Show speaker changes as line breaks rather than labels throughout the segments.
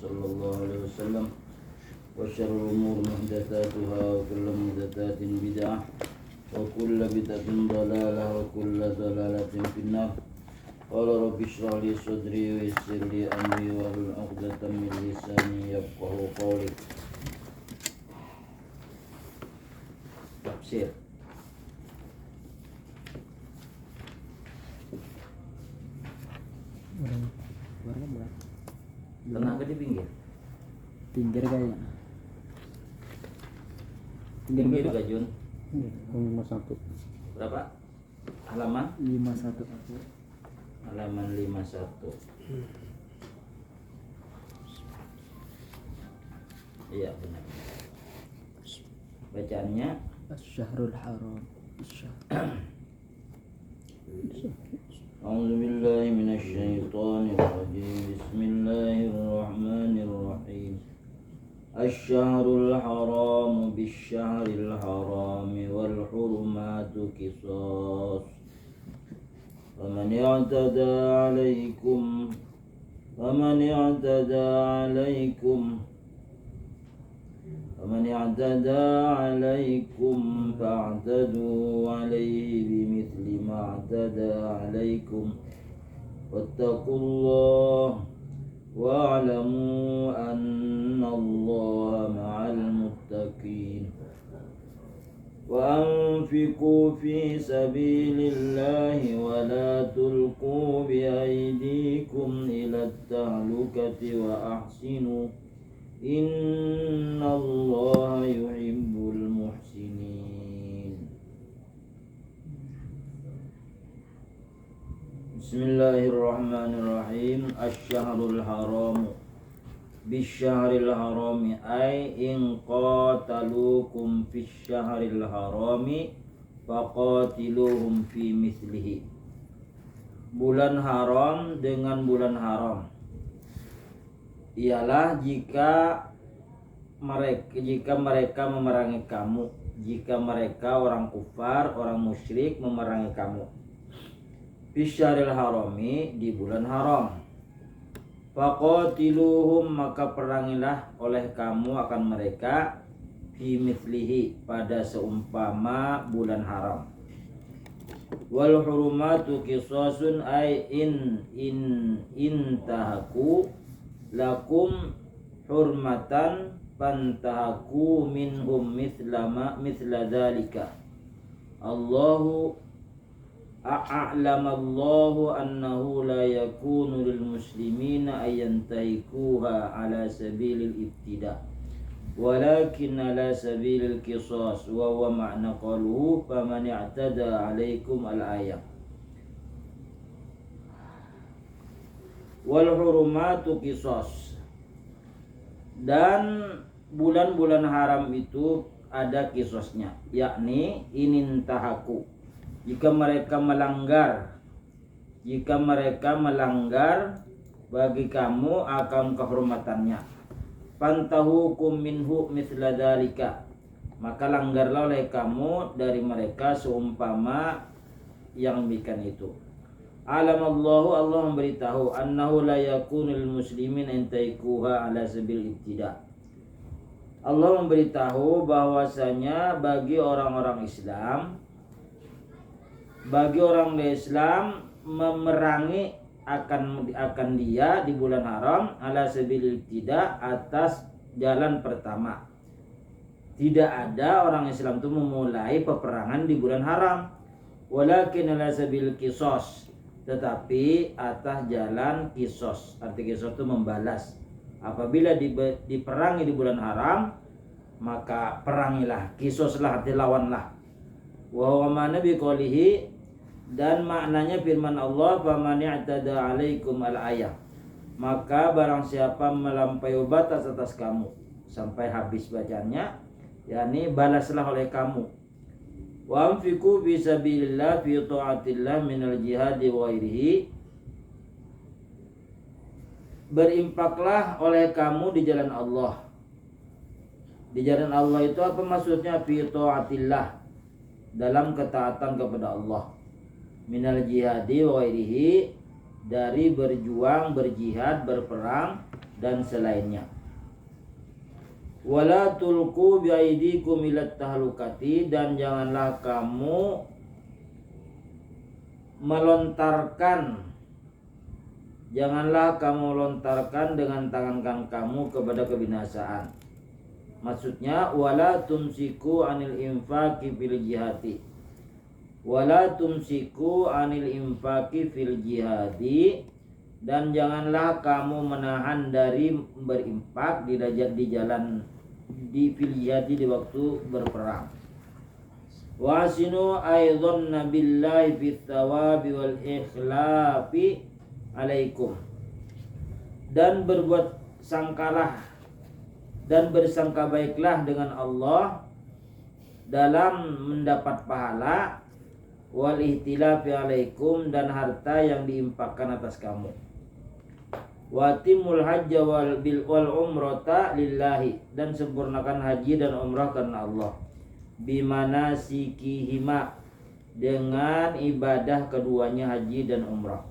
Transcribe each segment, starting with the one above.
صلى الله عليه وسلم وشر الأمور محدثاتها وكل محدثات بدعة وكل بدعة ضلالة وكل ضلالة في النار. قال رب اشرح لي صدري ويسر لي أمري واحلل عقدة من لساني يفقهوا قولي. Tafsir. Tenang ke di pinggir?
Pinggir kayaknya.
Pinggir gak Jun?
51.
Berapa? Halaman?
51.
Halaman 51. Iya benar. Bacaannya
Asy-syahrul haram.
A'udzu billahi minasyaitonir rajim. Bismillahirrahmanirrahim. Asy-syahrul haram bisy-syahril haram wal hurumatu qisas. Faman i'tada 'alaikum فمن اعتدى عليكم فاعتدوا عليه بمثل ما اعتدى عليكم واتقوا الله واعلموا أن الله مع المتقين. وأنفقوا في سبيل الله ولا تلقوا بأيديكم إلى التهلكة وأحسنوا إن الله يحب المحسنين. Bismillahirrahmanirrahim. Asy-syahrul haram bisy-syahril harami ay in qataluukum fisy-syahril harami faqatiluhum fi mislihi. Bulan haram dengan bulan haram ialah jika mereka memerangi kamu, jika mereka orang kufar, orang musyrik memerangi kamu. Fisy-syahril harami di bulan haram. Faqatiluhum maka perangilah oleh kamu akan mereka fi mithlihi pada seumpama bulan haram. Wal hurumatu qisasun ay in tahaku lakum hurmatan pantahaku minhum mithla dzalika. Allahu a'lamallahu annahu la yakunu lil muslimina ayantahikuha ala sabilil ibtida walakin ala sabilil qisas wa huwa ma'na qaluhu faman i'tada 'alaikum al-ayah. Wal hurumatu qisas, dan bulan-bulan haram itu ada kisosnya, yakni inintahaku, jika mereka melanggar bagi kamu akan kehormatannya. Pantahukum minhu mithla dzalika, maka langgarlah oleh kamu dari mereka seumpama yang demikian itu. Alamallahu, Allah memberitahu, annahu la yakunul muslimin intaikuha ala sabil ibtida. Allah memberitahu bahwasanya bagi orang Islam memerangi akan dia di bulan haram ala sabil ibtida, atas jalan pertama. Tidak ada orang Islam itu memulai peperangan di bulan haram. Walakin ala sabil qisas, tetapi atas jalan kisos. Arti kisos itu membalas. Apabila diperangi di bulan haram, maka perangilah, kisoslah, arti lawanlah. Wa huwa ma'na biqoulihi, dan maknanya firman Allah, faman i'tada 'alaikum al-ayah, maka barang siapa melampaui batas atas kamu, sampai habis bacanya, yakni balaslah oleh kamu. Wa anfiqu fi sabilillah fi ta'atillah minal jihadi wa ghairihi, berinfaklah oleh kamu di jalan Allah. Di jalan Allah itu apa maksudnya? Fi ta'atillah, dalam ketaatan kepada Allah. Minal jihadi wa ghairihi, dari berjuang, berjihad, berperang dan selainnya. Wala tulqu biaidikum ilat tahlukati, dan janganlah kamu melontarkan dengan tangan kamu kepada kebinasaan. Maksudnya wala tumsiku anil infaqi fil jihadi. Wala tumsiku anil infaqi fil jihadi, dan janganlah kamu menahan dari berinfak di jalan di fil jihadi, di waktu berperang. Wa asinu aidzan billahi fit thawabi wal ikhlafi alaikum, dan berbuat sangkalah dan bersangka baiklah dengan Allah dalam mendapat pahala, wal ihtilafi alaikum, dan harta yang diinfakkan atas kamu. Watimul hajja wal umrata lillahi, dan sempurnakan haji dan umrah karena Allah. Bimana sikihima, dengan ibadah keduanya haji dan umrah.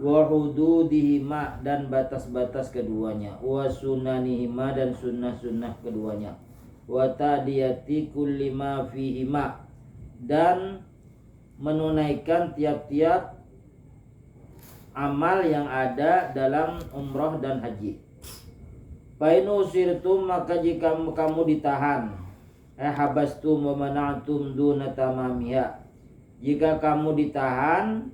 Wa hududihima, dan batas-batas keduanya. Wa sunanihima, dan sunnah-sunnah keduanya. Wa ta'diyati kulli ma fihima, dan menunaikan tiap-tiap amal yang ada dalam umrah dan haji. Fa in usirtum, maka jika kamu ditahan, habastum wa mana'tum duna tamamiha, jika kamu ditahan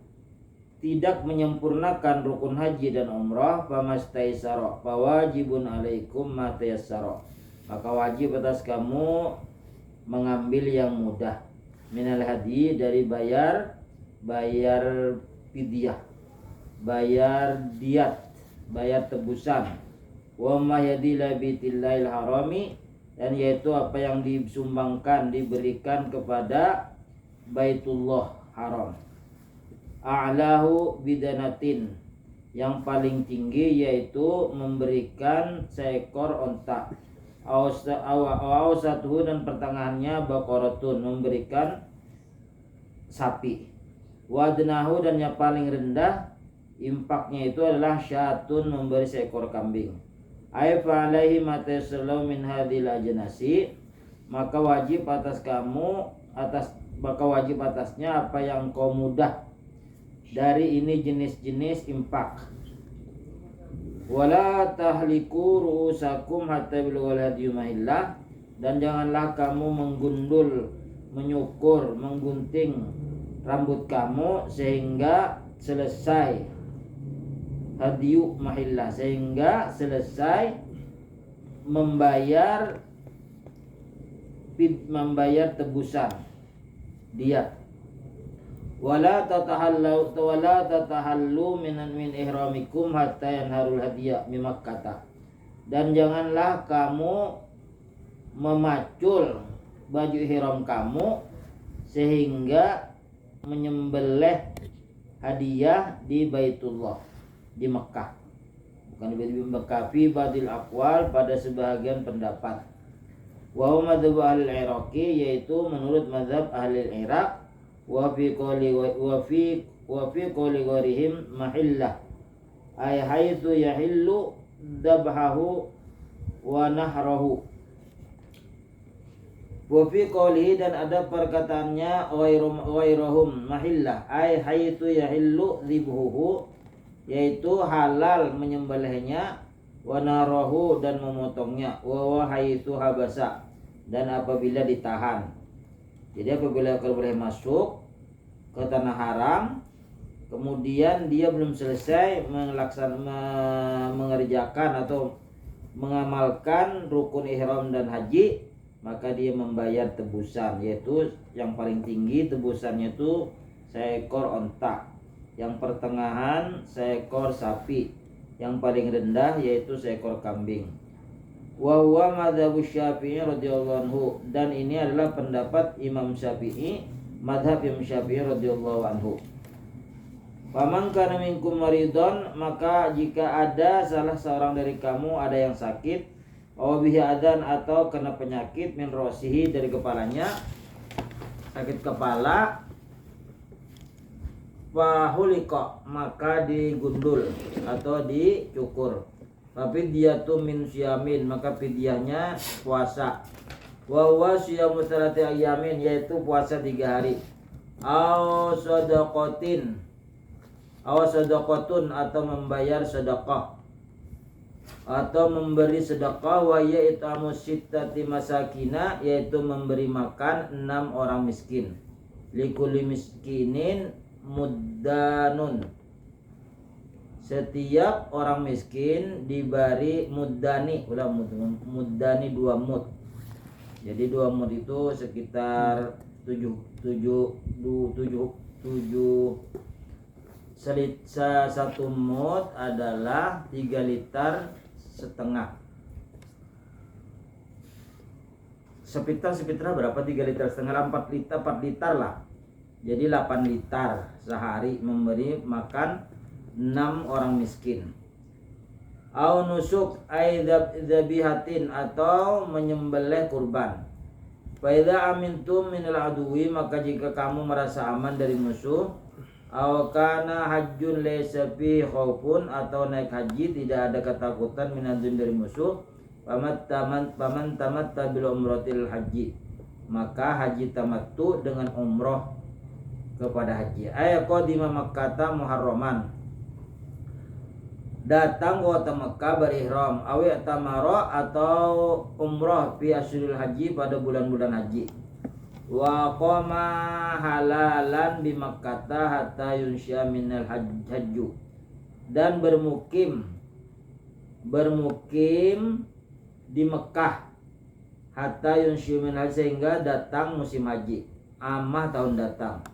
tidak menyempurnakan rukun haji dan umrah, famastaisara, fawajibun alaikum ma tayassara, maka wajib atas kamu mengambil yang mudah. Minal hadi, dari bayar fidyah, bayar diat, bayar tebusan. Wa ma yadila bitillahil harami, dan yaitu apa yang disumbangkan, diberikan kepada Baitullah Haram. A'lahu bidanatin, yang paling tinggi yaitu memberikan seekor onta. Awsatuhu, dan pertengahannya baqaratun, memberikan sapi. Wadnahu, dan yang paling rendah impaknya itu adalah syatun, memberi seekor kambing. Aifa alaihi matasallu min hadhil ajnasi, maka wajib atasnya apa yang kau mudah dari ini jenis-jenis impak. Wala tahliku ru'usakum hatta bilghal hadyu mahillah, dan janganlah kamu menggundul, menyukur, menggunting rambut kamu sehingga selesai hadyu mahillah, sehingga selesai membayar tebusan diat. Wala tatahallu min ihramikum hatta yanharul hadiya min Makkah, dan janganlah kamu memacul baju ihram kamu sehingga menyembelih hadiah di Baitullah, di Mekah, bukan di Mekah, fi badil aqwal, pada sebahagian pendapat. Wa huwa madzhab ahli al-Iraqi, yaitu menurut mazhab ahli Irak. Wa fi qawli ghairihim mahillah, ay haitsu yahillu dabhahu wa nahrahu. Wa fi qawlihi, dan ada perkataannya ghairuhum mahillah, ay haitsu yahillu dhibhuhu, yaitu halal menyembelihnya, wa narahu, dan memotongnya, wa haitsu habasa, dan apabila ditahan. Jadi apabila kau boleh masuk ke tanah haram, kemudian dia belum selesai mengerjakan atau mengamalkan rukun ihram dan haji, maka dia membayar tebusan, yaitu yang paling tinggi tebusannya itu seekor onta, yang pertengahan seekor sapi, yang paling rendah yaitu seekor kambing. Wa huwa madzhabu Syafi'i radhiyallahu anhu, dan ini adalah pendapat Imam Syafi'i, mazhab Imam Syafi'i radhiyallahu anhu. Faman kana minkum maridon, maka jika ada salah seorang dari kamu ada yang sakit, aw bihi adan, atau kena penyakit, min rosihi, dari kepalanya, sakit kepala, fahuliqa maka digundul atau dicukur. Tapi dia tuh min siyamin maka fidyahnya puasa. Wa huwa siyamu salati ayamin yaitu puasa 3 hari. Aw sadaqatin aw sadaqatun atau membayar sedekah atau memberi sedekah wa ya itamu sittati masakina yaitu memberi makan 6 orang miskin. Likulli miskinin muddanun. Setiap orang miskin diberi muddani, muddani 2 mud. Jadi 2 mud itu sekitar 7 satu mud adalah 3 liter setengah. Sepitar berapa 3 liter setengah? 4 liter lah. Jadi 8 liter sehari memberi makan 6 orang miskin. Au nusuk aidabihatin atau menyembelih kurban. Fa idza amintum minal aduwi maka jika kamu merasa aman dari musuh, aw kana hajjun laysa fi khaufun atau naik haji tidak ada ketakutan minadzim dari musuh, paman tamatta bil umratil haji maka haji tamattu dengan umroh kepada haji. Ay qadima makkah muharraman datang ke kota Mekah berihram awi tamara atau umroh fi asyuril haji pada bulan-bulan haji. Wa qama halalan bi Makkah hatta yunsya minal hajju dan bermukim di Mekah hatta yunsya minal sehingga datang musim haji amah tahun datang.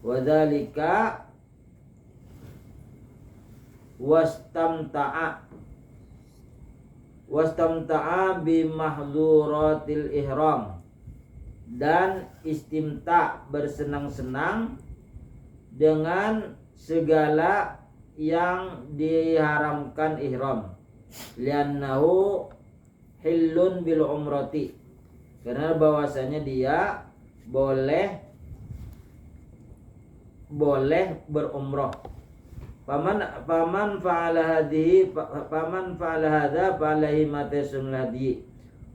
Wa dzalika wastamta'a bi mahdhuratil ihram dan istimta bersenang-senang dengan segala yang diharamkan ihram. Liannahu hillun bil umrati karena bahwasanya dia boleh berumrah. Paman fa'ala hadza fa'alaihi matasul hadi.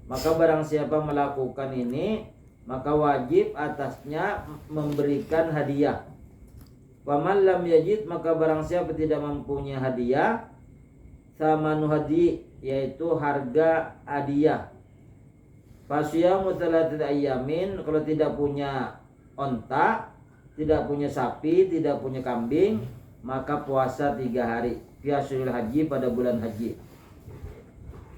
Maka barang siapa melakukan ini maka wajib atasnya memberikan hadiah. Paman lam yajid maka barang siapa tidak mempunyai hadiah, samanu hadi yaitu harga hadiah. Fasyamu thalathati ayyamin kalau tidak punya onta, tidak punya sapi, tidak punya kambing, maka puasa 3 hari fi asyuril haji pada bulan haji.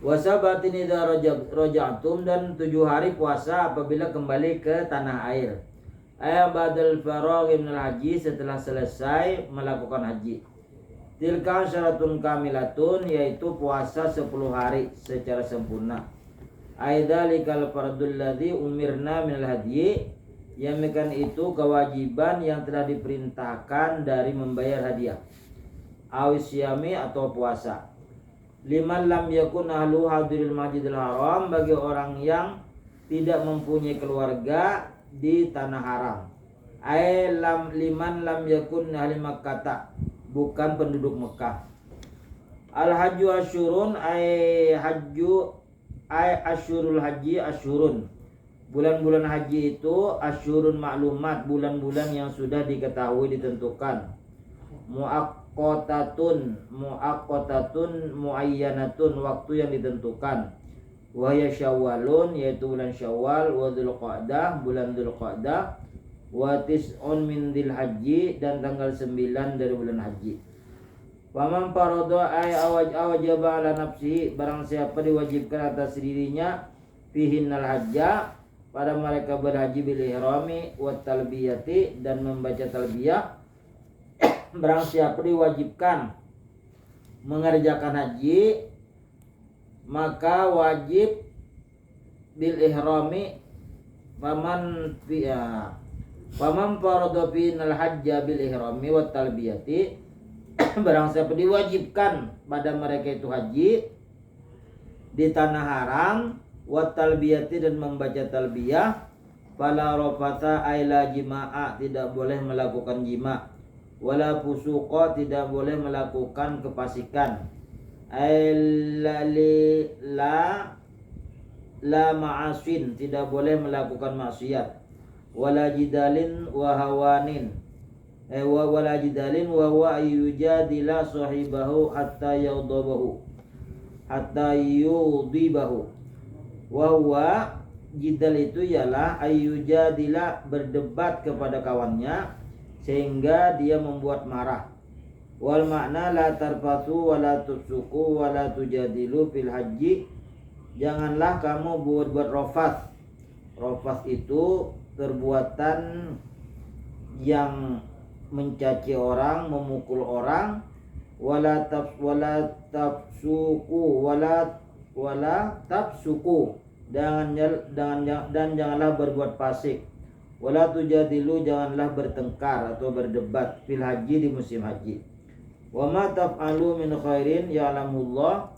Wasabatin idza raja'tum dan 7 hari puasa apabila kembali ke tanah air. Badal faragh minal haji setelah selesai melakukan haji. Tilka syaratun kamilatun yaitu puasa 10 hari secara sempurna. Aidzalikal fardul ladzi umirna minal haji. Yang mekan itu kewajiban yang telah diperintahkan dari membayar hadiah. Awisyami atau puasa. Liman lam yakun ahlu hadiril masjidil haram bagi orang yang tidak mempunyai keluarga di tanah haram. Liman lam yakun ahli Makkah bukan penduduk Mekah. Al hajju asyurun asyurul haji asyurun. Bulan-bulan haji itu asyurun maklumat, bulan-bulan yang sudah diketahui ditentukan. Muaqqatatun muayyanatun waktu yang ditentukan. Wahya Syawalun yaitu bulan Syawal, wa Dzulqa'dah bulan Dzulqa'dah, wa tis'un min Dzulhajji dan tanggal 9 dari bulan haji. Faman farada ay awajaba ala nafsihi barang siapa diwajibkan atas dirinya fihinnal hajja pada mereka berhaji bil ihrami wa talbiyati dan membaca talbiyah. Barang siapa diwajibkan mengerjakan haji maka wajib bil ihrami faman farada final hajja bil ihrami wa talbiyati. Barang siapa diwajibkan pada mereka itu haji di tanah haram wa talbiyati dan membaca talbiyah, fala rafata aila jima'a tidak boleh melakukan jima, wala fusuqa tidak boleh melakukan kefasikan. La ma'asin tidak boleh melakukan maksiat. Wala jidalin wa hawanin wala jidalin wa huwa yujadila sahibahu hatta yudibahu. Wa huwa jidal itu ialah ayyujadila berdebat kepada kawannya sehingga dia membuat marah. Wal makna la tarfatu wa la tufsuku wa la tujadilu fil haji. Janganlah kamu buat rofas. Rofas itu perbuatan yang mencaci orang, memukul orang. Wala tafsuku dan janganlah berbuat fasik. Wala tujadilu janganlah bertengkar atau berdebat fil haji di musim haji. Wa ma taf'alu min khairin ya'lamullah,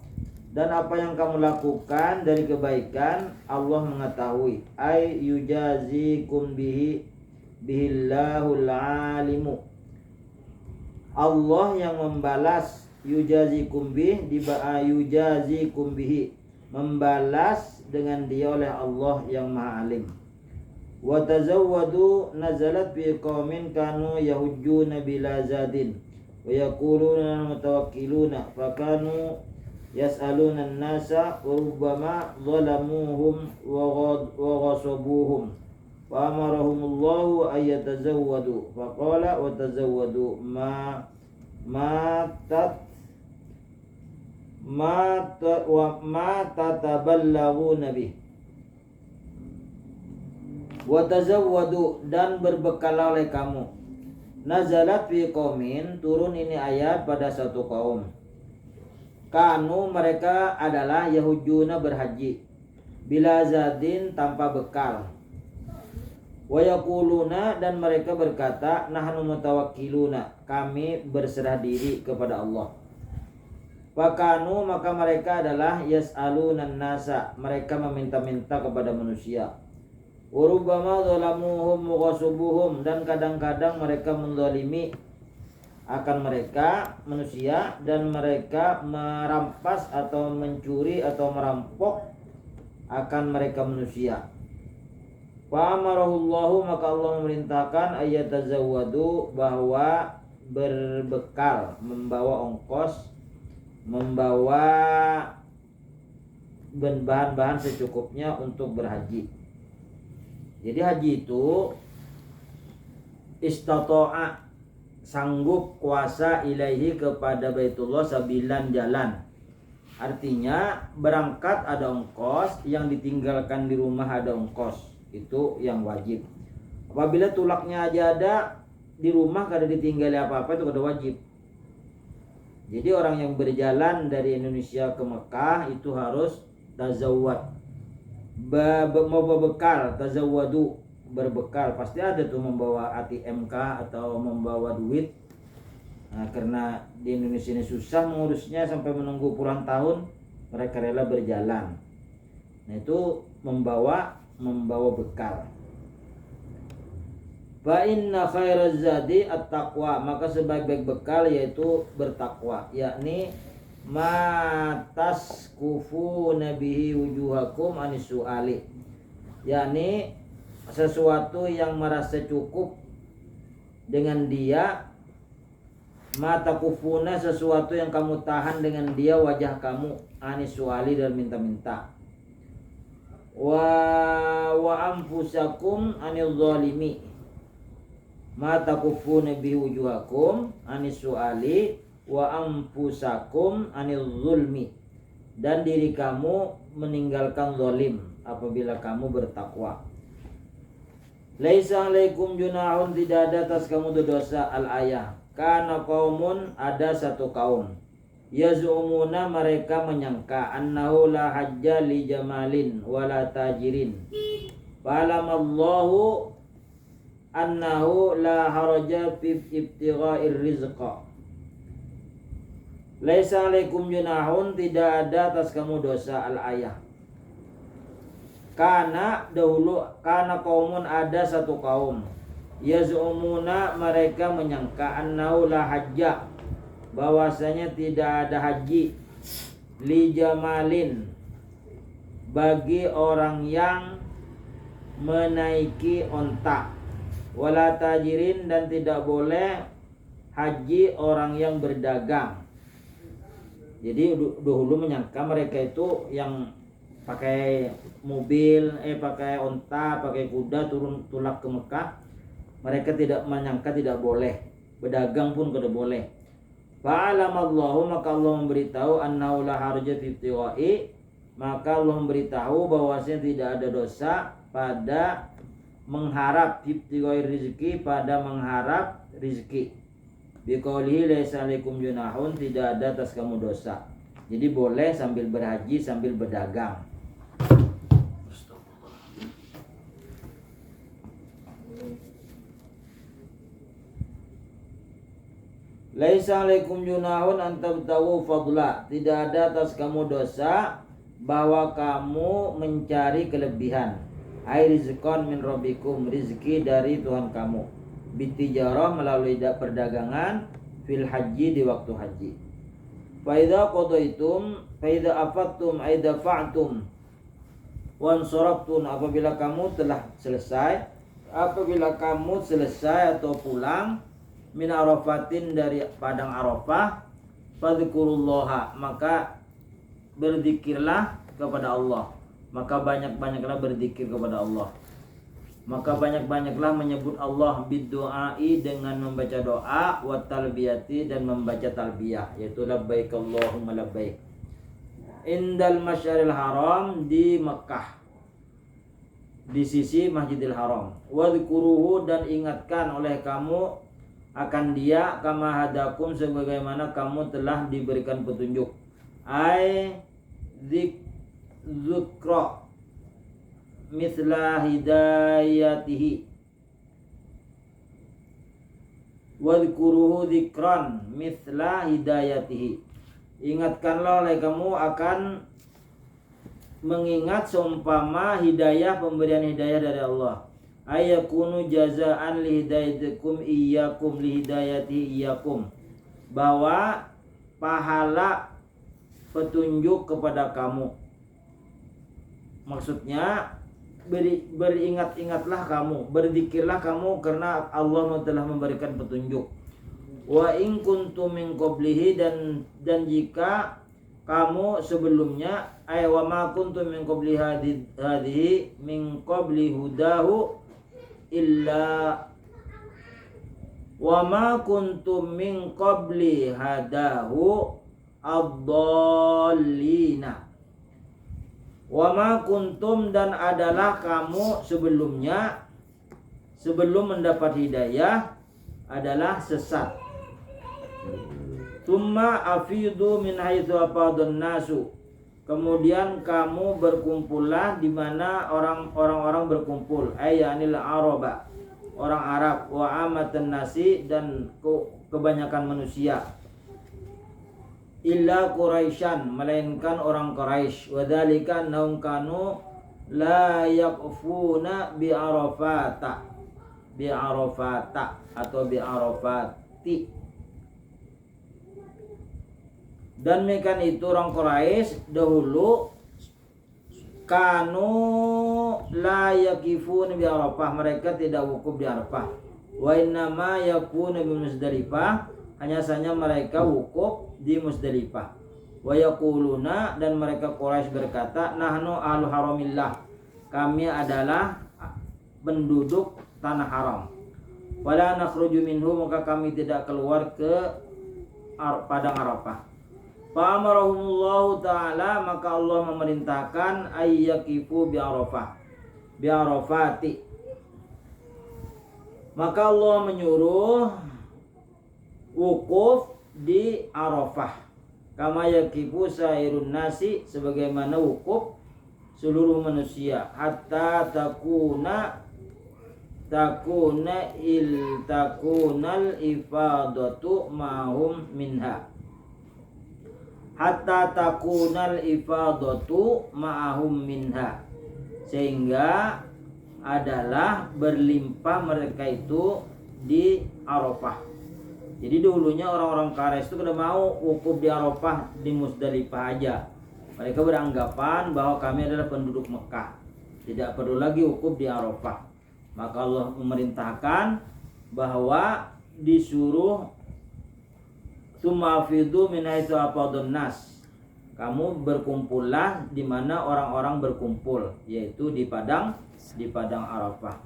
dan apa yang kamu lakukan dari kebaikan Allah mengetahui. Ay yujazikum bihillahul alimu, Allah yang membalas. Yujazikum bihi membalas dengan dia oleh Allah yang maha alim. Wa tazawwadu nazalat fi qaumin kanu yahujjuna bila zadin wa yaquluna mutawakkiluna fakanu yas'aluna an-nasa wa rubbama zalamuhum wa ghasabuhum fa amarahumullahu ay yatazawwadu faqala wa tazawwadu ma tataballaghuna bih. Wa tazawwadu dan berbekal oleh kamu. Nazalat fi qaumin, turun ini ayat pada satu kaum. Kanu mereka adalah yahujuna berhaji bila zadin tanpa bekal. Wa yaquluna dan mereka berkata nahnu mutawakkiluna, kami berserah diri kepada Allah. Fakanu maka mereka adalah yas'alunan nasa, mereka meminta-minta kepada manusia. Urubama zalamuhum mughasubuhum, dan kadang-kadang mereka menzalimi akan mereka manusia, dan mereka merampas atau mencuri atau merampok akan mereka manusia. Fa amarahullahu maka Allah memerintahkan ayat tazawwadu bahwa berbekal, membawa ongkos, membawa bahan-bahan secukupnya untuk berhaji. Jadi haji itu istata'a, sanggup kuasa ilaihi kepada Baitullah sabilan jalan. Artinya berangkat ada ongkos, yang ditinggalkan di rumah ada ongkos. Itu yang wajib. Apabila tulaknya aja ada di rumah kada ditinggali apa-apa, itu kada wajib. Jadi orang yang berjalan dari Indonesia ke Mekah itu harus tazawwad. Mau berbekal, tazawwadu, berbekal. Pasti ada tuh membawa ATM atau membawa duit. Nah, karena di Indonesia ini susah mengurusnya sampai menunggu puluhan tahun, mereka rela berjalan. Nah, itu membawa bekal. Fa inna khairaz zadi at-taqwa, maka sebaik-baik bekal yaitu bertakwa, yakni matas kufu nabihi wujuhakum anis su'ali, yakni sesuatu yang merasa cukup dengan dia, mata kufuna sesuatu yang kamu tahan dengan dia wajah kamu, anis su'ali dan minta-minta, wa anfusakum anil zalimi, mata kufuna bihi wujuhakum anis su'ali wa anfusakum anil zulmi, dan diri kamu meninggalkan zalim apabila kamu bertakwa. Laisa alaikum junahun, tidak ada atas kamu dosa. Al-ayah. Kana qaumun, ada satu kaum, yazumuna mereka menyangka, annahu la hajja li jamalin wala tajirin, fa'alamallahu annahu la haraja fi ibtigha'ir rizqa. Laisa alaikum junahun, tidak ada atas kamu dosa. Al-ayah. Karena dahulu, karena kaumun ada satu kaum, yaz'umuna mereka menyangka annahu la hajja bahwasanya tidak ada haji li jamalin bagi orang yang menaiki onta, wala tajirin dan tidak boleh haji orang yang berdagang. Jadi dahulu menyangka mereka itu yang pakai mobil, pakai onta, pakai kuda turun tulak ke Mekah, mereka tidak menyangka tidak boleh, berdagang pun tidak boleh. Fa'alamallahu maka Allah memberitahu annahu la harja fi ibtiwa'i, maka Allah memberitahu bahwasanya tidak ada dosa pada mengharap ibtiwa'i rizki, pada mengharap rizki. Biqaulihi laisa alaikum junahun, tidak ada atas kamu dosa. Jadi boleh sambil berhaji sambil berdagang. Laisa alaikum junahun an tabtawu fadla, tidak ada atas kamu dosa bahwa kamu mencari kelebihan. Ai rizqan min rabbikum, rizki dari Tuhan kamu. Bitijarah melalui perdagangan fil haji di waktu haji. Fa idza qadaitum fa idza afattum ay dafa'tum wan saraftum, apabila kamu telah selesai, apabila kamu selesai atau pulang min arafatin dari padang Arafah, fadzkurullaha maka berzikirlah kepada Allah, maka banyak-banyaklah berzikir kepada Allah, maka banyak-banyaklah menyebut Allah bidduai dengan membaca doa, wa talbiyati dan membaca talbiyah, yaitu labbaik Allahumma labbaik, indal masyaril haram di Mekah, di sisi Masjidil Haram. Wadhkuruhu dan ingatkan oleh kamu akan dia kama hadakum sebagaimana kamu telah diberikan petunjuk. Ai dzikra mithla hidayatihi, wadhkuruhu dzikran mithla hidayatihi, ingatkanlah oleh kamu akan mengingat seumpama hidayah, pemberian hidayah dari Allah. Ayakunu jazaan li hidayatikum iyyakum li hidayati iyyakum, bahwa pahala petunjuk kepada kamu, maksudnya beringat-ingatlah kamu, berzikirlah kamu karena Allah telah memberikan petunjuk. Wa in kuntum min qablihi, dan jika kamu sebelumnya, ay wa ma kuntum min qabli hadhihi min qabli hudahu illa wa ma kuntum min qabli hadahu ad-dallina. Wa ma kuntum dan adalah kamu sebelumnya, sebelum mendapat hidayah adalah sesat. Tumma afidu min haitsu afadun nasu, kemudian kamu berkumpullah di mana orang-orang berkumpul, ayanil araba, orang Arab, wa amatan nasi dan kebanyakan manusia, illa Quraisyan melainkan orang Quraisy, wa dzalika annahum kanu la yaqfuna bi arafata atau bi arafati. Dan mereka itu orang Quraisy dahulu kanu la yakifun bi Arafah, mereka tidak wukuf di Arafah. Wa innama yakunu bi Muzdalifah, hanya saja mereka wukuf di Muzdalifah. Wa yaquluna, dan mereka Quraisy berkata, nahnu ahlu haramillah, kami adalah penduduk tanah haram. Wala nakhruju minhu, maka kami tidak keluar ke padang Arafah. Fa'amarahumullahu ta'ala, maka Allah memerintahkan ayyakifu bi Arafati, maka Allah menyuruh wukuf di Arafah, kama yakifu sairun nasi, sebagaimana wukuf seluruh manusia, hatta takunal ifadatu ma'hum minha, hatta takunal ifadatu ma'ahum minha, sehingga adalah berlimpah mereka itu di Arafah. Jadi dulunya orang-orang Quraisy itu kada mau wukuf di Arafah, di Musdalifah aja. Mereka beranggapan bahwa kami adalah penduduk Mekah, tidak perlu lagi wukuf di Arafah. Maka Allah memerintahkan bahwa disuruh tumafidu min haitsu afadun nas. Kamu berkumpullah di mana orang-orang berkumpul, yaitu di padang Arafah.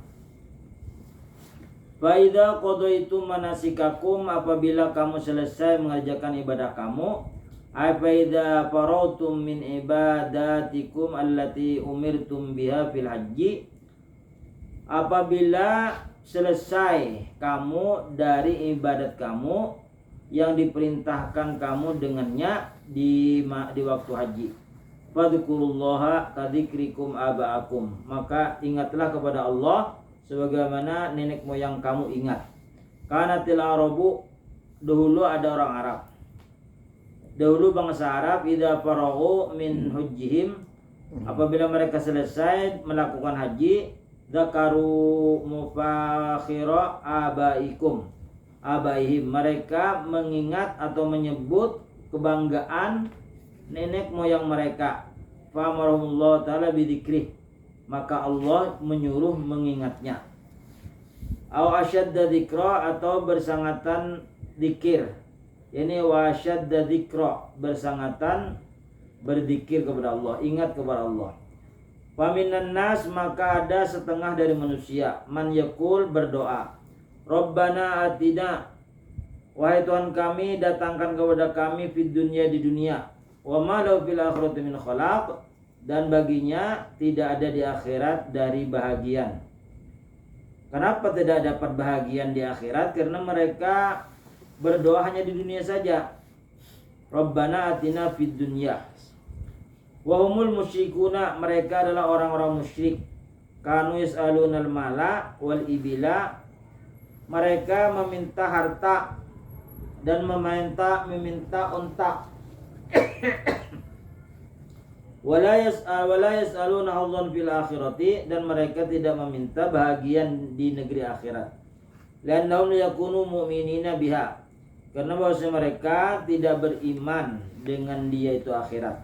Fa idza qadaitum manasikakum, apabila kamu selesai mengerjakan ibadah kamu, ay fa idza farautum min ibadatikum allati umirtum biha fil haji, apabila selesai kamu dari ibadat kamu yang diperintahkan kamu dengannya di waktu haji. Fadhkurullaha kadzikrikum aba'akum, maka ingatlah kepada Allah sebagaimana nenek moyang kamu ingat. Kanatil arabu, dahulu ada orang Arab. Dahulu bangsa Arab idza faraghu min hujjihim, apabila mereka selesai melakukan haji, dzakaru mufakhira abaihim, mereka mengingat atau menyebut kebanggaan nenek moyang mereka. Famarahumullah ta'ala bidzikrih, maka Allah menyuruh mengingatnya. Au asyadda dzikra, atau bersangatan dzikir. Ini wa asyadda dzikra, bersangatan berzikir kepada Allah, ingat kepada Allah. Faminan nas, maka ada setengah dari manusia, man yaqul, berdoa, Rabbana atina, wahai Tuhan kami, datangkan kepada kami fid dunya, di dunia, wa ma lahu fil akhirati min khalaq, dan baginya tidak ada di akhirat dari bahagian. Kenapa tidak dapat bahagian di akhirat? Karena mereka berdoa hanya di dunia saja. Rabbana atina fid dunya. Wa humul musyrikuna, mereka adalah orang-orang musyrik. Kanu yas'alunal mala wal ibila, mereka meminta harta dan meminta unta. Wala yas'aluna hadzan fil akhirati, dan mereka tidak meminta bahagian di negeri akhirat. Li'annahum yakunu mu'minina biha, karena bahwasanya mereka tidak beriman dengan dia itu akhirat.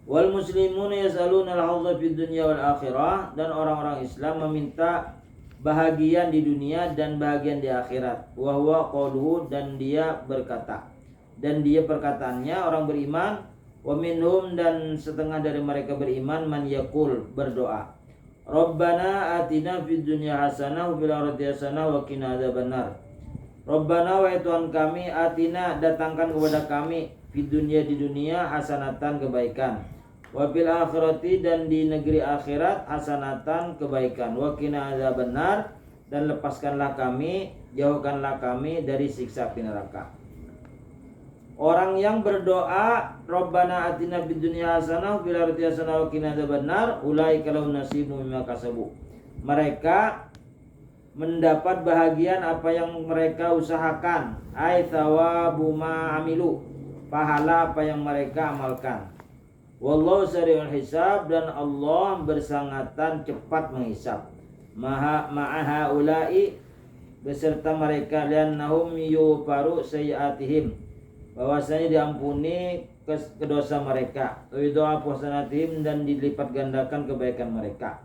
Wal muslimuna yas'aluna al-hadzza fid dunya wal akhirah, dan orang-orang Islam meminta bahagian di dunia dan bahagian di akhirat. Wa huwa qauluhu, dan dia berkata, dan dia perkataannya orang beriman. Wa minhum, dan setengah dari mereka beriman, man yaqul, berdoa, Rabbana atina fid dunya hasanah wa fil akhirati hasanah wa qina adzabannar. Rabbana, wahai Tuhan kami, atina, datangkan kepada kami, fid dunya, di dunia, hasanatan, kebaikan, wa fil akhirati, dan di negeri akhirat, hasanatan, kebaikan, wa qina adzabannar, dan lepaskanlah kami, jauhkanlah kami dari siksa api neraka. Orang yang berdoa Rabbana atina fid dunya hasanah wa fil akhirati hasanah wa qina adzabannar, ulaika lahum nasibum mimma kasabu, mereka mendapat bahagian apa yang mereka usahakan, ay thawabu ma amilu, pahala apa yang mereka amalkan. Wallahu sari'ul hisab, dan Allah bersangatan cepat menghisab. Ma'aha ulai, beserta mereka, liannahum yufaru sayiatihim, bahwasanya diampuni kedosa mereka, wa hasanatihim, dan dilipat gandakan kebaikan mereka.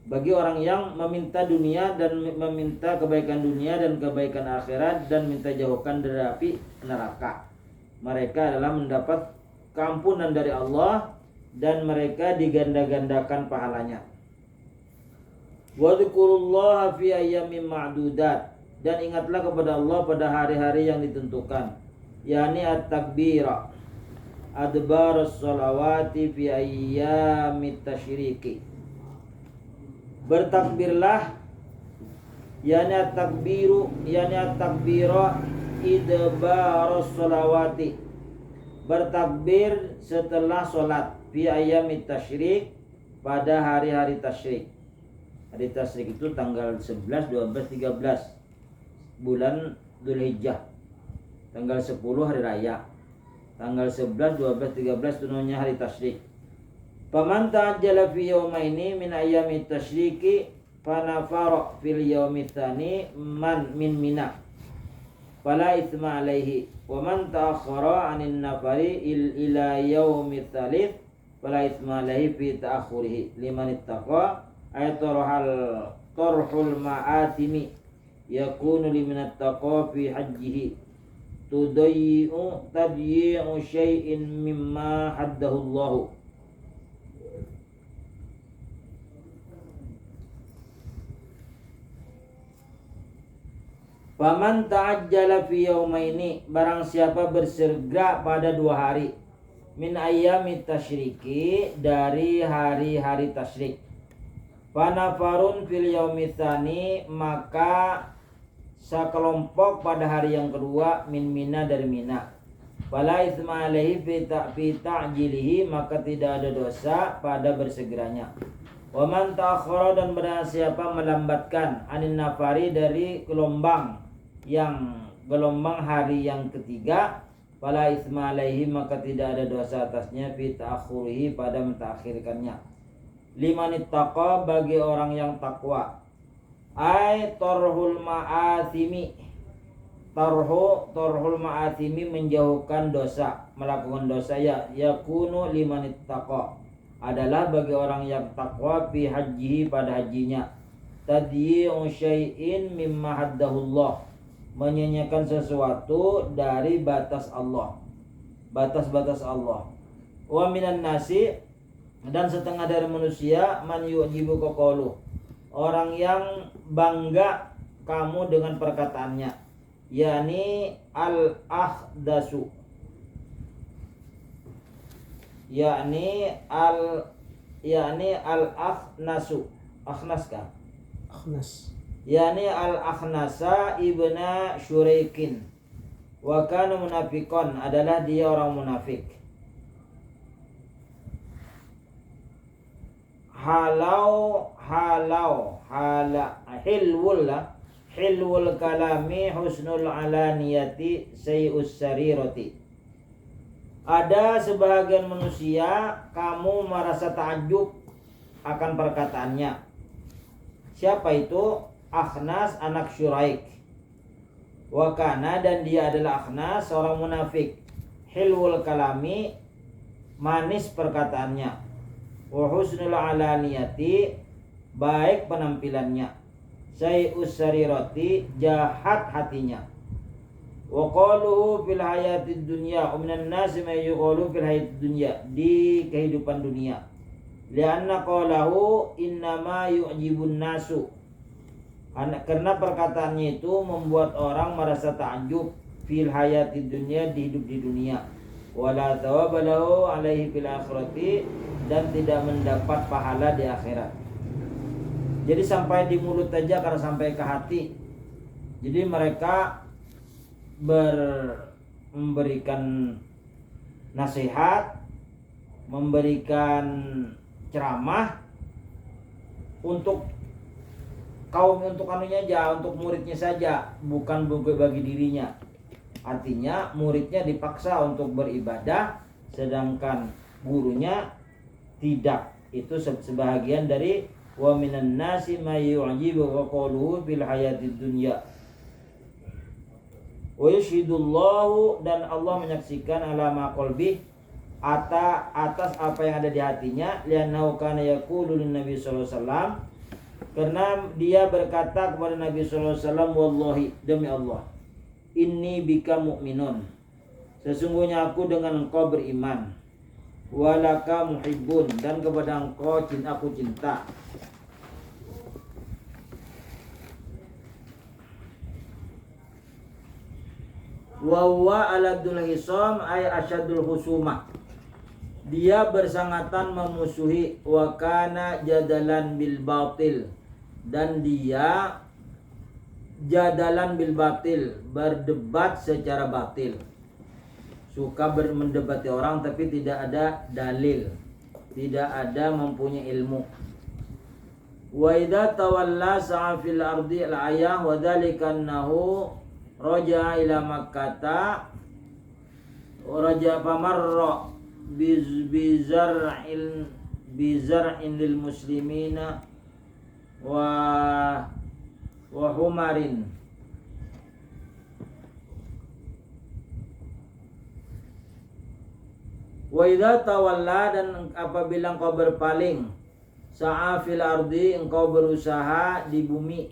Bagi orang yang meminta dunia dan meminta kebaikan dunia dan kebaikan akhirat, dan minta jauhkan dari api neraka, mereka adalah mendapat keampunan dari Allah, dan mereka diganda-gandakan pahalanya. Wadhkurullaha fi ayyamin ma'dudat, dan ingatlah kepada Allah pada hari-hari yang ditentukan, yakni at-takbira adbarus sholawati fi ayyamit tasyriki. Bertakbirlah, yakni at-takbiru, yakni at-takbira idbarus sholawati, bertakbir setelah sholat, fi ayyamit tasyrik, pada hari-hari tasyrik. Hari tasyrik itu tanggal 11, 12, 13 bulan Dzulhijjah. Tanggal 10 hari raya. Tanggal 11, 12, 13 itu namanya hari tasyrik. Faman ta'ajjala fi yawmaini min ayyami tasyriki fanafara fil yawmi tsani man min mina fala itsma alaihi wa man ta'akhkhara 'anil nafari ila yaumi tsalits fala itsma alaihi fi ta'akhurihi liman ittaqa ay tarhul ma'atimi yakunu liman ittaqa fi hajjihi tadyi'u syai'in mimma haddahu Allahu. Faman ta'ajjala fi yaumaini, barang siapa bersegera pada 2 hari, min ayyami tasyriki, dari hari-hari tasyrik. Fanafarun fil yaumi tsani, maka sekelompok pada hari yang kedua, min Mina, dari Mina. Fala itsma alaihi fi ta'jilihi, maka tidak ada dosa pada bersegeranya. Wa man ta'akhkhara, dan barang siapa melambatkan, anin nafari, dari gelombang hari yang ketiga, fala itsma alaihi, maka tidak ada dosa atasnya, fi ta'khurihi, pada mentakhirkannya. Liman ittaqa, bagi orang yang takwa. Ai tarhul ma'athimi, tarhul ma'athimi, menjauhkan dosa, melakukan dosa, yakunu liman ittaqa, adalah bagi orang yang takwa, fi hajjihi, pada hajinya. Tadyi'u syai'in mimma haddahullah, menyanyikan sesuatu dari batas Allah, batas-batas Allah. Wa minan nasi, dan setengah dari manusia, man yu'jibu qawluhu, orang yang bangga kamu dengan perkataannya, yakni al-akhdasu, yakni al-akhnasu, akhnaskah?
Akhnas.
Yani al-akhnasa ibna syuraikin, wa kana munafiqan, adalah dia orang munafik. Hilwul kalami husnul alaniyati sayyus sarirati. Ada sebahagian manusia kamu merasa takjub akan perkataannya. Siapa itu? Akhnas, anak Syuraik. Wa kana, dan dia adalah Akhnas, seorang munafik. Hilwul kalami, manis perkataannya. Wa husnul alaniyati, baik penampilannya. Sayyus sarirati, jahat hatinya. Wa qaluhu fil hayatid dunya, minan nasi may yuqalu fil hayatid dunya, di kehidupan dunia. Lianna qalahu innama yu'jibun nasu, karena perkataannya itu membuat orang merasa takjub, fil hayatid dunya, di hidup di dunia. Wala thawaba lahu alaihi fil akhirati, dan tidak mendapat pahala di akhirat. Jadi sampai di mulut aja, karena sampai ke hati. Jadi mereka memberikan nasihat, memberikan ceramah untuk kaum, untuk anunya aja, untuk muridnya saja, bukan bagi dirinya. Artinya muridnya dipaksa untuk beribadah, sedangkan gurunya tidak. Itu sebahagian dari wa minan nasi may yu'jibu qawluhu fil hayatid dunya. Wa yushhidullahu, dan Allah menyaksikan ala ma qalbi, atas apa yang ada di hatinya. Li'annahu kana yaqulu lin nabi sallallahu alaihi wasallam, karena dia berkata kepada Nabi sallallahu alaihi wasallam, wallahi, demi Allah, inni bika mu'minun, sesungguhnya aku dengan engkau beriman. Walaka muhibbun, dan kepada engkau aku cinta. Wa huwa aladul hisam, ay asyadul husumah, dia bersangatan memusuhi. Wa kana jadalan bil batil, dan dia jadalan bil batil, berdebat secara batil. Suka mendebati orang tapi tidak ada dalil, tidak ada mempunyai ilmu. Wa idza tawalla sa'a fil ardi al-ayah wa dzalika annahu raja ila makkata wa raja famarra bizar'il bizar'in lil muslimina wa humarin wa idza tawalla, dan apabila engkau berpaling, sa'a fil ardi, engkau berusaha di bumi,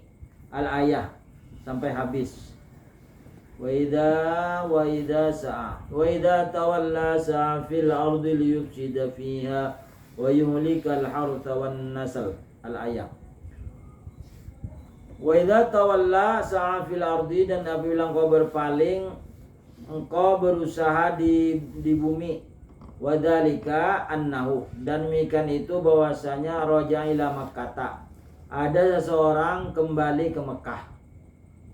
al ayah sampai habis. Wa idza tawalla sa'a fil ardi liyufsida fiha wa yuhlikal hartha wan nasl, al ayah. Wa idza tawalla sa'a fil ardi, dan apabila engkau berpaling, engkau berusaha di bumi. Wadhalika annahu, dan demikian itu bahwasanya roja ila Makkah, ada seseorang kembali ke Mekah.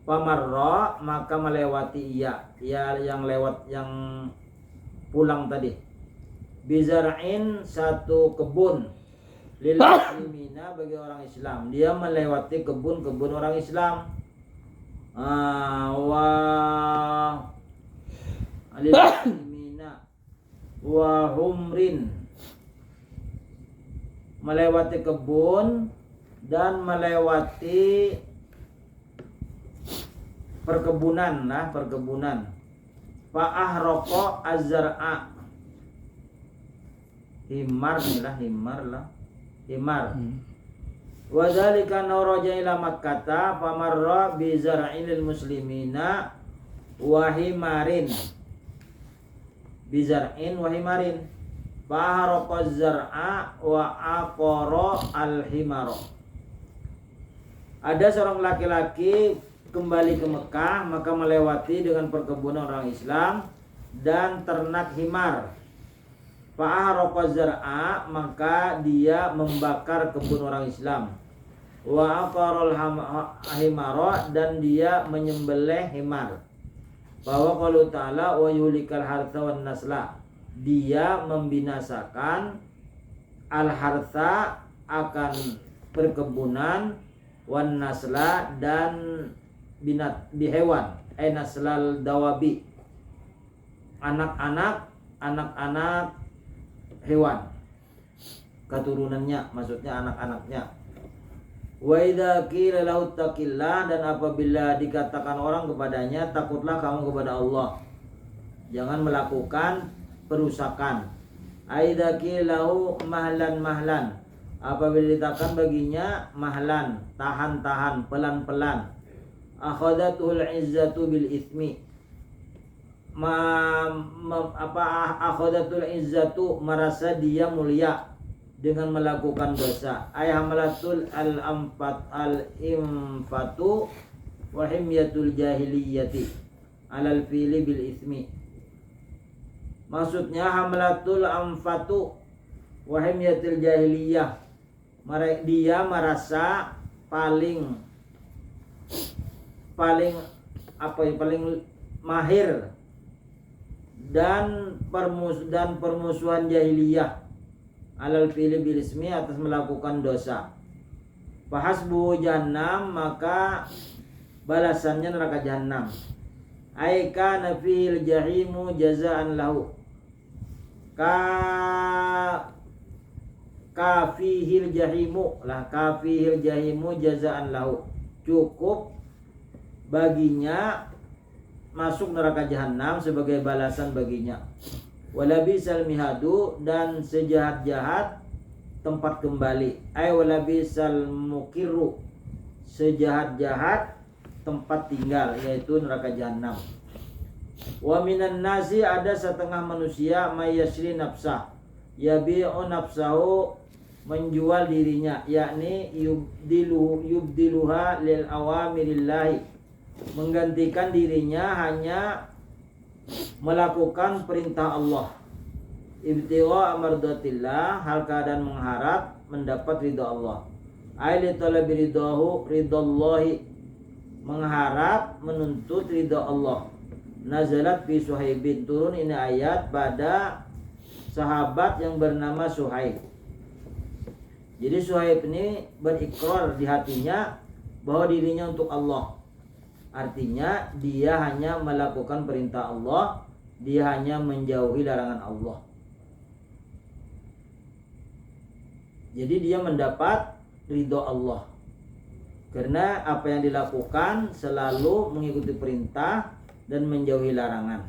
Pamarra, maka melewati ia yang lewat, yang pulang tadi. Bizar'in, satu kebun, lil muslimina, bagi orang Islam. Dia melewati kebun-kebun orang Islam. Lil muslimina wa humrin, melewati kebun dan melewati perkebunan. Fa'ahraqa az-zar'a, himar. Wa dzalika naraja ila Makkah famarra bi zar'il muslimina wa himarin, bizar'in wa himarin, fa'ahraqa az-zar'a wa aqara al-himara. Ada seorang laki-laki kembali ke Mekah, maka melewati dengan perkebunan orang Islam dan ternak himar. Fa'ahraqa az-zar'a, maka dia membakar kebun orang Islam. Wa aqara al-himara, dan dia menyembelih himar. Bahwa kalau ta'ala wa yuhlikal hartha wan nasla, dia membinasakan al-hartha, akan perkebunan, wan nasla, dan hewan, naslal dawabi, anak-anak hewan, keturunannya, maksudnya anak-anaknya. Wa idza qila lahu taqillah, dan apabila dikatakan orang kepadanya, takutlah kamu kepada Allah, jangan melakukan perusakan. Aidza qila lahu mahlan, apabila dikatakan baginya mahlan, tahan, pelan-pelan. Akhadatul izzatu bil itsmi, akhadatul izzatu, merasa dia mulia dengan melakukan dosa. Hamalatul al-infatu wa himyatul jahiliyati alal fili bil ismi. Maksudnya hamalatul anfatu wa himyatul jahiliyah, dia merasa paling mahir dan permusuhan jahiliyah alal fili bil ismi, atas melakukan dosa. Fahasbu jahannam, maka balasannya neraka jahannam. Aika nafil jahimu jazaan lahu, kafihil jahimu jazaan lahu, cukup baginya masuk neraka jahanam sebagai balasan baginya. Walabisal mihadu, dan sejahat-jahat tempat kembali. Walabisal mukiru, sejahat-jahat tempat tinggal, yaitu neraka jahanam. Wa minan nasi, ada setengah manusia, mayyasri nafsah, yabi'u nafsahu, menjual dirinya, yakni yubdiluha lil awamirillahi, menggantikan dirinya hanya melakukan perintah Allah. Ibtigha mardatillah, hal keadaan mengharap mendapat ridha Allah. Aili talabi ridallahi, mengharap menuntut ridha Allah. Nazalat fi Suhaibin, turun ini ayat pada sahabat yang bernama Suhaib. Jadi Suhaib ini berikrar di hatinya bahwa dirinya untuk Allah. Artinya dia hanya melakukan perintah Allah, dia hanya menjauhi larangan Allah. Jadi dia mendapat ridho Allah. Karena apa yang dilakukan selalu mengikuti perintah dan menjauhi larangan.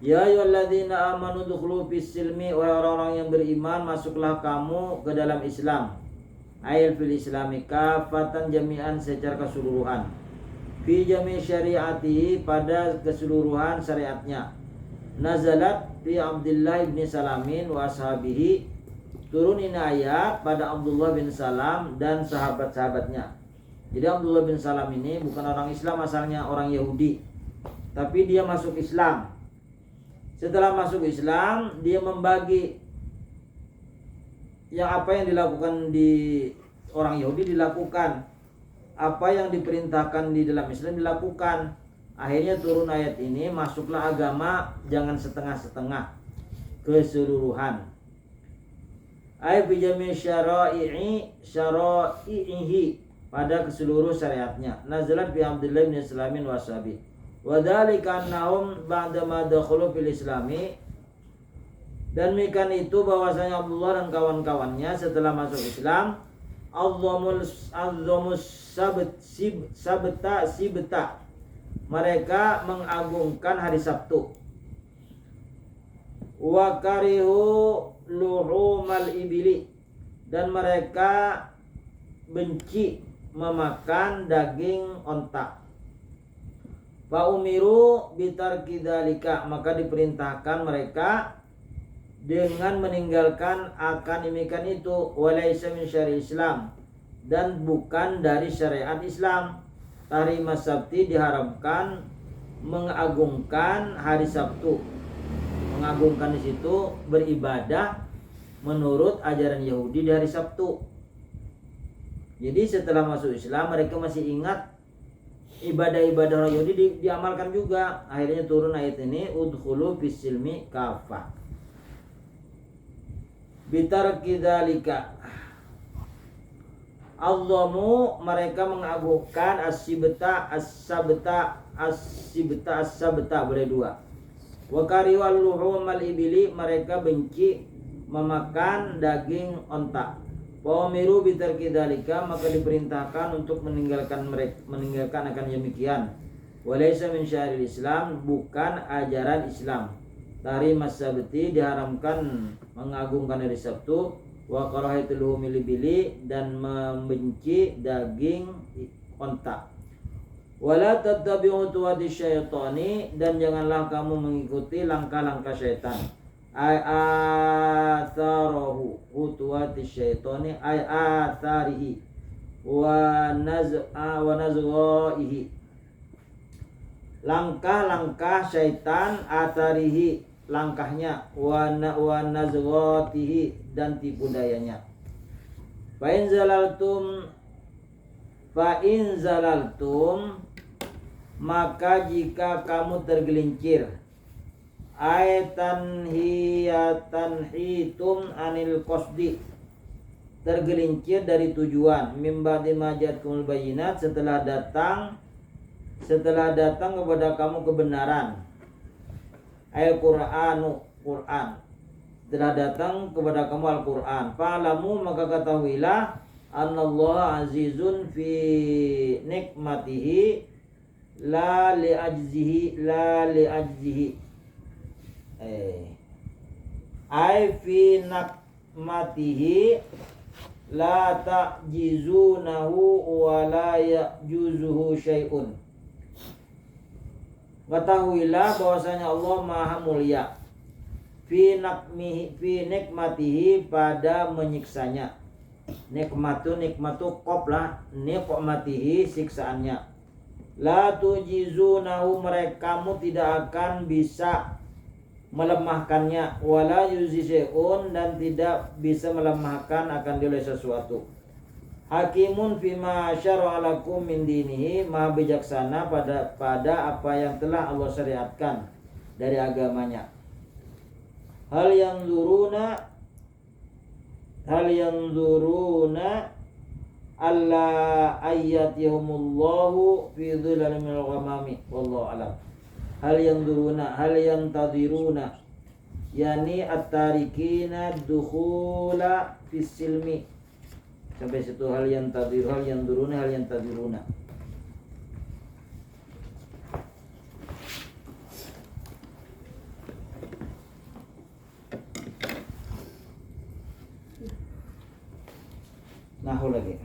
Ya ayyuhalladzina amanu dukhulu fis-silmi, orang-orang yang beriman, masuklah kamu ke dalam Islam. Ail fil islami kafatan jami'an, secara keseluruhan. Fi jami' syari'atihi, pada keseluruhan syariatnya. Nazalat fi Abdullah bin Salamin wa ashabihi, turun ini ayat pada Abdullah bin Salam dan sahabat-sahabatnya. Jadi Abdullah bin Salam ini bukan orang Islam asalnya, orang Yahudi. Tapi dia masuk Islam. Setelah masuk Islam, dia membagi yang apa yang dilakukan di orang Yahudi dilakukan, apa yang diperintahkan di dalam Islam dilakukan. Akhirnya turun ayat ini, masuklah agama jangan setengah-setengah, keseluruhan. Ay fi jami' syara'ihi, pada keseluruh syariatnya. Nazalat bi Abdullah bin Salamin wa ashabi. Wa dzalika annahum ba'da ma dakhulu fil islami, dan demikian itu bahwasanya Abdullah dan kawan-kawannya setelah masuk Islam, sabta, mereka mengagungkan hari Sabtu. Wa karihu luhumal ibili, dan mereka benci memakan daging onta. Fa umiru bitarki dzalika, maka diperintahkan mereka dengan meninggalkan akan demikian itu. Walaysa min syari Islam, dan bukan dari syariat Islam. Tahrim Sabti, diharamkan mengagungkan hari Sabtu. Mengagungkan di situ beribadah menurut ajaran Yahudi di hari Sabtu. Jadi setelah masuk Islam mereka masih ingat ibadah-ibadah orang Yahudi diamalkan juga. Akhirnya turun ayat ini, udkhulu fis-silmi kafah. Bitarki dzalika, Allamu, mereka mengagungkan as-sabta, boleh dua. Wa kariwal luhumal ibili, mereka benci memakan daging onta. Wa umiru bitarki dzalika, maka diperintahkan untuk meninggalkan akan demikian. Walaysa min syaril Islam, bukan ajaran Islam. Tahrim as-sabti, diharamkan mengagungkan hari Sabtu. Wa karahatul humil bili, dan membenci daging onta. Wala tattabi'u khutuwati syaitani, dan janganlah kamu mengikuti langkah-langkah syaitan. Ay atharahu, khutuwati syaitani ay atharihi wa nazghaihi, langkah-langkah syaitan, atharihi, langkahnya, wa nazghatihi, dan tipu dayanya. Fa in zalaltum, maka jika kamu tergelincir, tanhitum anil qasdi, tergelincir dari tujuan, mimba'di majatkumul bayinat, setelah datang kepada kamu kebenaran. Al-Qur'anu, Quran, telah datang kepada kamu Al-Quran. Fa'lamu, maka ketahuilah, anallaha azizun fi nikmatihi la li'ajzihi ay fi nikmatihi la ta'jizunahu wa la ya'juzuhu syai'un. Ketahuilah bahwasanya Allah Maha Mulia fi nikmatihi, pada menyiksanya. Nikmatu qoblah nikmatihi, siksaannya. La tujizunahu, merekamu tidak akan bisa melemahkannya. Wala yuzisyun, dan tidak bisa melemahkan akan dia oleh sesuatu. Hakimun fima syara'a lakum min dinihi, maha bijaksana pada apa yang telah Allah syariatkan dari agamanya. Hal yang zuruna alla ayyatihumullahu fi dhilal minal ghamami, wallahu alam. Hal yang tadiruna, yani at-tarikina dukhula fis silmi. Sampai situ hal yang duruna hal yang tadiruna. Nahu lagi.